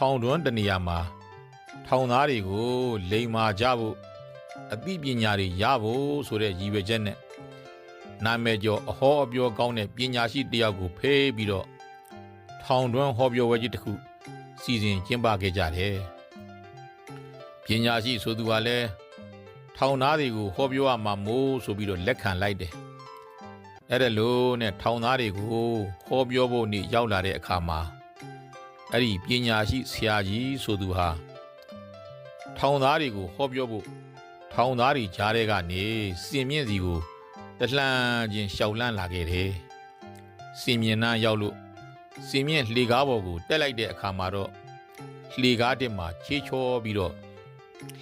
ထောင်တွန်းတနေရာမှာထောင်သားတွေကိုလိမ်မာကြဖို့အသိပညာတွေရဖို့ဆိုတဲ့ရည်ရွယ်ချက်နဲ့နာမည်ကျော်အဟောအပြောကောင်းတဲ့ပညာရှိတယောက်ကိုဖေးပြီးတော့ထောင်တွန်းဟောပြောပွဲကြီးတစ်ခုစီစဉ်ကျင်းပခဲ့ကြတယ်ပညာရှိဆိုသူကလည်းထောင်သားတွေကိုဟောပြောရမှာမို့ဆိုပြီးတော့လက်ခံလိုက်တယ်အဲ့ဒါလို့နဲ့ထောင်သားတွေကိုဟောပြောဖို့နေ့ရောက်လာတဲ့အခါမှာအဲ့ဒီပညာရှိဆရာကြီးဆိုသူဟာထောင်သားတွေကိုဟောပြောဖို့ထောင်သားတွေကြားထဲကနေစင်မြင့်စီကိုတလှမ်းချင်းရှောက်လန့်လာခဲ့တယ်စင်မြင့်နှမ်းရောက်လို့စင်မြင့်လှေကားပေါ်ကိုတက်လိုက်တဲ့အခါမှာတော့လှေကားတက်မှာချေးချောပြီးတော့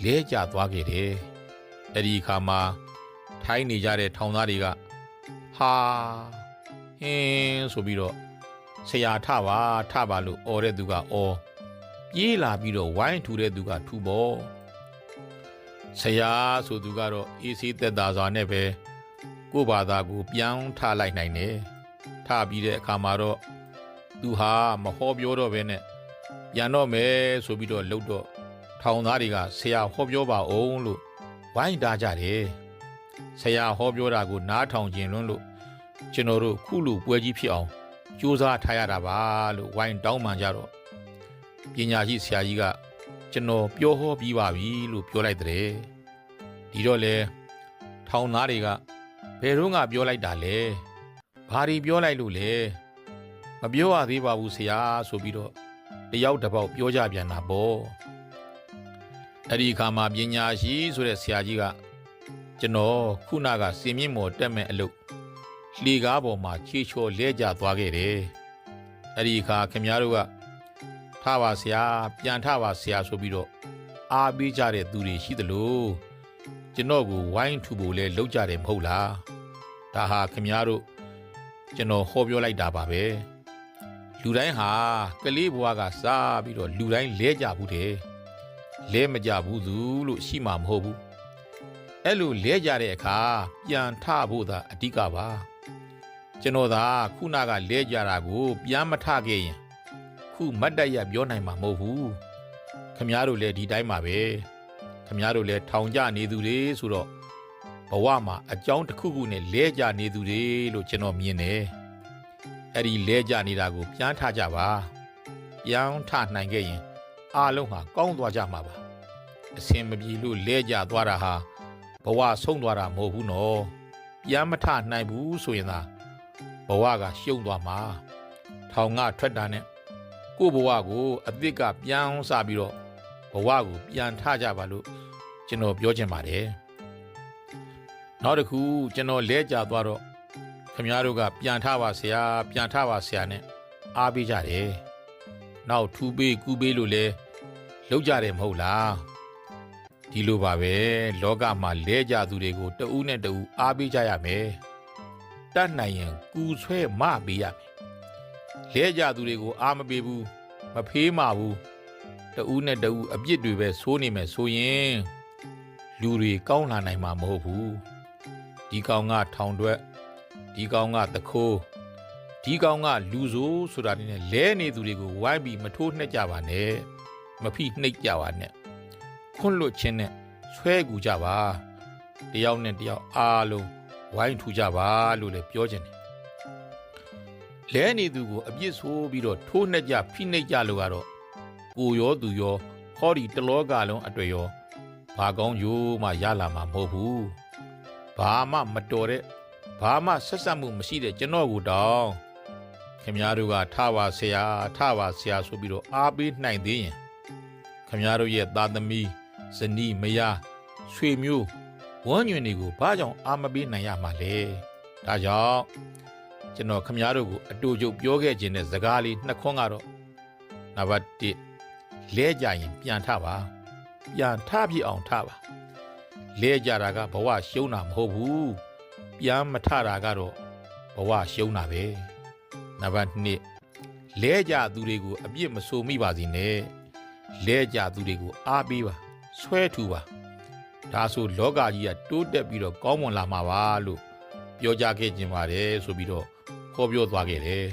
လဲကျသွားခဲ့တယ်အဲ့ဒီအခါမှာထိုင်းနေကြတဲ့ထောင်သားတွေကဟာဟင်းဆိုပြီးတော့ဆရာထပါလို့អော်တဲ့သူကအော်ပြေးလာပြီးတော့ဝိုင်းထူတဲ့သူကထူပေါ့ဆရာဆိုသူကတော့အေးဆေးသက်သာစွာနဲ့ပဲကိုယ့်ဘာသာကိုပြောင်းထလိုက်နိုင်တယ်ထပြီးတဲ့အခါမှာတော့သူဟာမဟောပြောတော့ဘဲနဲ့ပြန်တော့မယ်ဆိုပြီးတော့လှုပ်တော့ထောင်သားတွေကဆရာဟောပြောပါအောင်လို့ဝိုင်းတားကြတယ်ဆရာဟောပြောတာကိုနားထောင်ခြင်းလွန်းလို့ကျွန်တော်တို့ခုလူပွဲကြီးဖြစ်အောင်ကြိုးစားထားရတာပါလို့ဝိုင်းတောင်းပန်ကြတော့ပညာရှိဆရာကြီးကကျွန်တော်ပြောဟောပြီးပါပြီလို့ပြောလိုက်တဲ့ဒီတော့လေထောင်သားတွေကဘယ်တော့မှပြောလိုက်တာလဲဘာတွေပြောလိုက်လို့လဲမပြောရသေးပါဘူးဆရာဆိုပြီးတော့တယောက်တစ်ပေါက်ပြောကြပြန်တာပေါ့အဲ့ဒီအခါမှာပညာရှိဆိုတဲ့ဆရာကြီးကကျွန်တော်ခုနကစင်မြင့်မော်တက်မဲ့အလုပ်လှေကားပေါ်မှာချေချော်လဲကျသွားခဲ့တယ်အဲ့ဒီအခါခင်ဗျားတို့ကထပါဆရာပြန်ထပါဆရာဆိုပြီးတော့အားပေးကြတဲ့သူတွေရှိသလိုကျွန်တော်ကိုဝိုင်းထူဖို့လဲလုပ်ကြတယ်မဟုတ်လားဒါဟာခင်ဗျားတို့ကျွန်တော်ဟောပြောလိုက်တာပါပဲလူတိုင်းဟာကလေးဘဝကစားပြီးတော့လူတိုင်းလဲကြဘူးတယ်လဲမကြဘူးသူလို့ရှိမှာမဟုတ်ဘူးအဲ့လိုလဲကြတဲ့အခါပြန်ထဖို့သာအဓိကပါကျွန်တော်သာခုနကလဲကြတာကိုပြန်မထခဲ့ရင်ခုမတ်တရပြောနိုင်မှာမဟုတ်ဘူးခမည်းတော်လည်းဒီတိုင်းပါပဲခမည်းတော်လည်းထောင်ကြနေသူတွေဆိုတော့ဘဝမှာအကြောင်းတစ်ခုခုနဲ့လဲကြနေသူတွေလို့ကျွန်တော်မြင်တယ်အဲ့ဒီလဲကြနေတာကိုပြန်ထကြပါပြန်ထနိုင်ခဲ့ရင်အားလုံးဟာကောင်းသွားကြမှာပါအစင်မပြေလို့လဲကြသွားတာဟာဘဝဆုံးသွားတာမဟုတ်ဘူးနော်ပြန်မထနိုင်ဘူးဆိုရင်သာဘဝကရှုံးသွားမှာထောင်ကထွက်တာနဲ့ကိုယ့်ဘဝကိုအသစ်ကပြန်စပြီးတော့ဘဝကိုပြန်ထကြပါလို့ကျွန်တော်ပြောချင်ပါတယ်နောက်တစ်ခုကျွန်တော်လဲကြသွားတော့ခင်ဗျားတို့ကပြန်ထပါဆရာပြန်ထပါဆရာနဲ့အားပေးကြတယ်နောက်ထူပေးကူပေးလို့လဲလုပ်ကြတယ်မဟုတ်လားဒီလိုပါပဲလောကမှာလဲကြသူတွေကိုတဦးနဲ့တဦးအားပေးကြရမယ်တတ်နိုင်ရင်ကူဆွဲမပေးရမယ်လဲကြသူတွေကိုအားမပေးဘူးမဖေးမဘူးတဦးနဲ့တဦးအပြစ်တွေပဲဆိုးနေမယ်ဆိုရင်လူတွေကောင်းလာနိုင်မှာမဟုတ်ဘူးဒီကောင်ကထောင်တွက်ဒီကောင်ကတခိုးဒီကောင်ကလူဆိုးဆိုတာနဲ့လဲနေသူတွေကိုဝိုင်းပြီးမထိုးနှက်ကြပါနဲ့မဖိနှိပ်ကြပါနဲ့ခွန့်လွတ်ခြင်းနဲ့ဆွဲကူကြပါတယောက်နဲ့တယောက်အားလုံးဝိုင်းထူကြပါလို့လည်းပြောခြင်းတယ်လဲနေသူကိုအပြစ်ဆိုးပြီးတော့ထိုးနှက်ကြဖိနှိပ်ကြလို့ကတော့ကိုရောသူရောဟောဒီတလောကလုံးအတွေ့ရောဘာကောင်းရိုးမှရလာမှာမဟုတ်ဘူးဘာမှမတော်တဲ့ဘာမှဆက်ဆက်မှုမရှိတဲ့ကျွန်တော်ကိုတောင်းခင်ဗျားတို့ကထပါဆရာဆိုပြီးတော့အားပေးနိုင်သေးရင်ခင်ဗျားတို့ရဲ့သားသမီးဇနီးမယားဆွေမျိုးဝန်းညွင်တွေကိုဘာကြောင့်အားမပေးနိုင်ရမှာလဲဒါကြောင့်ကျွန်တော်ခင်ဗျားတို့ကိုအတူတူပြောခဲ့ခြင်းတဲ့စကားလေးနှစ်ခွန်းကတော့နံပါတ်1လဲကြရင်ပြန်ထပါပြန်ထပြည့်အောင်ထပါလဲကြတာကဘဝရှုံးတာမဟုတ်ဘူးပြန်မထတာကတော့ဘဝရှုံးတာပဲနံပါတ်2လဲကြသူတွေကိုအပြစ်မဆိုမိပါစေနဲ့လဲကြသူတွေကိုအားပေးပါဆွဲထူပါဒါဆိုလောကကြီးကတိုးတက်ပြီးတော့ကောင်းမွန်လာမှာပါလို့ပြောကြခဲ့ခြင်းပါတယ်ဆိုပြီးတော့ခေါ်ပြောသွားခဲ့တယ်